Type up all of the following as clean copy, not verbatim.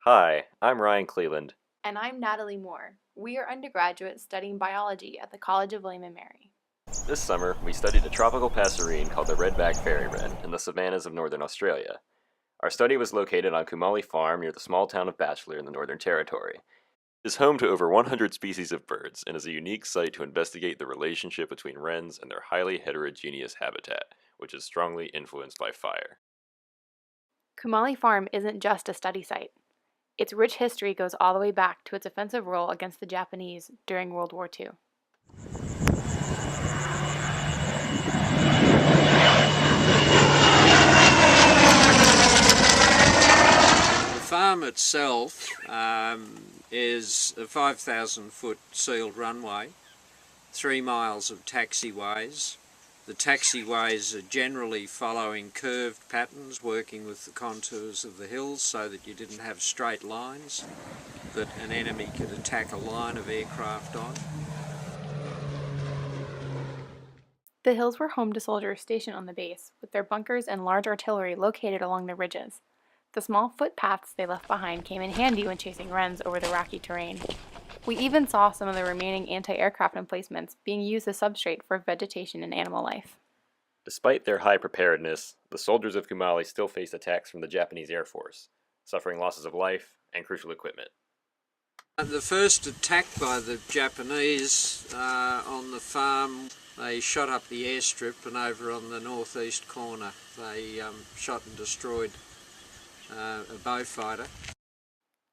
Hi, I'm Ryan Cleland. And I'm Natalie Moore. We are undergraduates studying biology at the College of William and Mary. This summer, we studied a tropical passerine called the redback fairy wren in the savannas of northern Australia. Our study was located on Kumali Farm near the small town of Batchelor in the Northern Territory. It is home to over 100 species of birds and is a unique site to investigate the relationship between wrens and their highly heterogeneous habitat, which is strongly influenced by fire. Kumali Farm isn't just a study site. Its rich history goes all the way back to its offensive role against the Japanese during World War II. The farm itself is a 5,000-foot sealed runway, 3 miles of taxiways. The taxiways are generally following curved patterns, working with the contours of the hills so that you didn't have straight lines that an enemy could attack a line of aircraft on. The hills were home to soldiers stationed on the base, with their bunkers and large artillery located along the ridges. The small footpaths they left behind came in handy when chasing wrens over the rocky terrain. We even saw some of the remaining anti-aircraft emplacements being used as substrate for vegetation and animal life. Despite their high preparedness, the soldiers of Kumali still faced attacks from the Japanese Air Force, suffering losses of life and crucial equipment. The first attack by the Japanese on the farm, they shot up the airstrip, and over on the northeast corner they shot and destroyed a Beaufighter.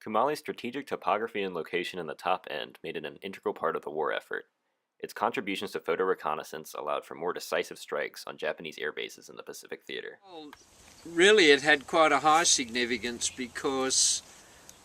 Kumali's strategic topography and location in the top end made it an integral part of the war effort. Its contributions to photo reconnaissance allowed for more decisive strikes on Japanese air bases in the Pacific Theater. Well, really it had quite a high significance because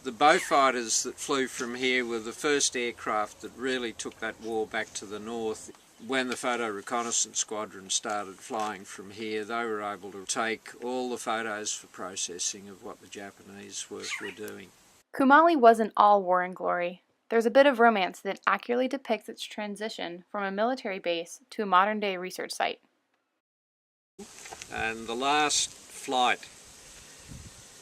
the Beaufighters that flew from here were the first aircraft that really took that war back to the north. When the photo reconnaissance squadron started flying from here, they were able to take all the photos for processing of what the Japanese were doing. Kumali wasn't all war and glory. There's a bit of romance that accurately depicts its transition from a military base to a modern-day research site. And the last flight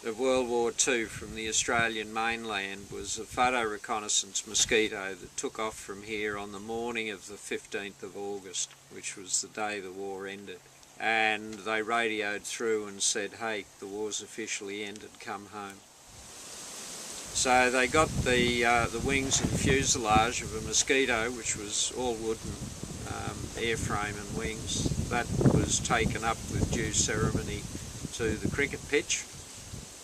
of World War II from the Australian mainland was a photo reconnaissance Mosquito that took off from here on the morning of the 15th of August, which was the day the war ended. And they radioed through and said, "Hey, the war's officially ended, come home." So they got the wings and fuselage of a Mosquito, which was all wooden airframe and wings. That was taken up with due ceremony to the cricket pitch,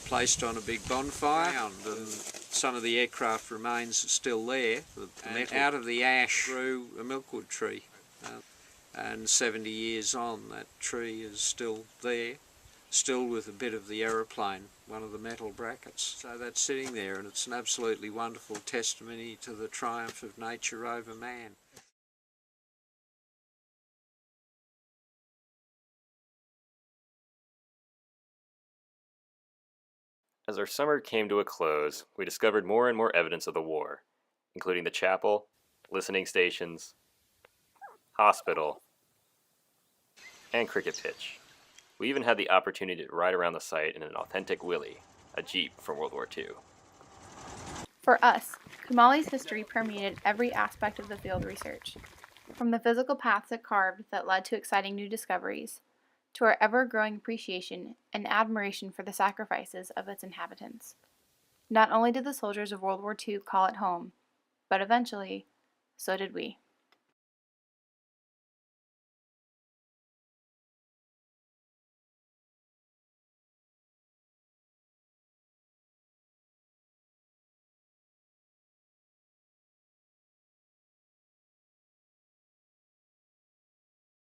placed on a big bonfire, and some of the aircraft remains are still there. And out of the ash grew a milkwood tree, and 70 years on that tree is still there, still with a bit of the aeroplane, one of the metal brackets. So that's sitting there, and it's an absolutely wonderful testimony to the triumph of nature over man. As our summer came to a close, we discovered more and more evidence of the war, including the chapel, listening stations, hospital, and cricket pitch. We even had the opportunity to ride around the site in an authentic Willy, a Jeep from World War II. For us, Kumali's history permeated every aspect of the field research, from the physical paths it carved that led to exciting new discoveries, to our ever-growing appreciation and admiration for the sacrifices of its inhabitants. Not only did the soldiers of World War II call it home, but eventually, so did we.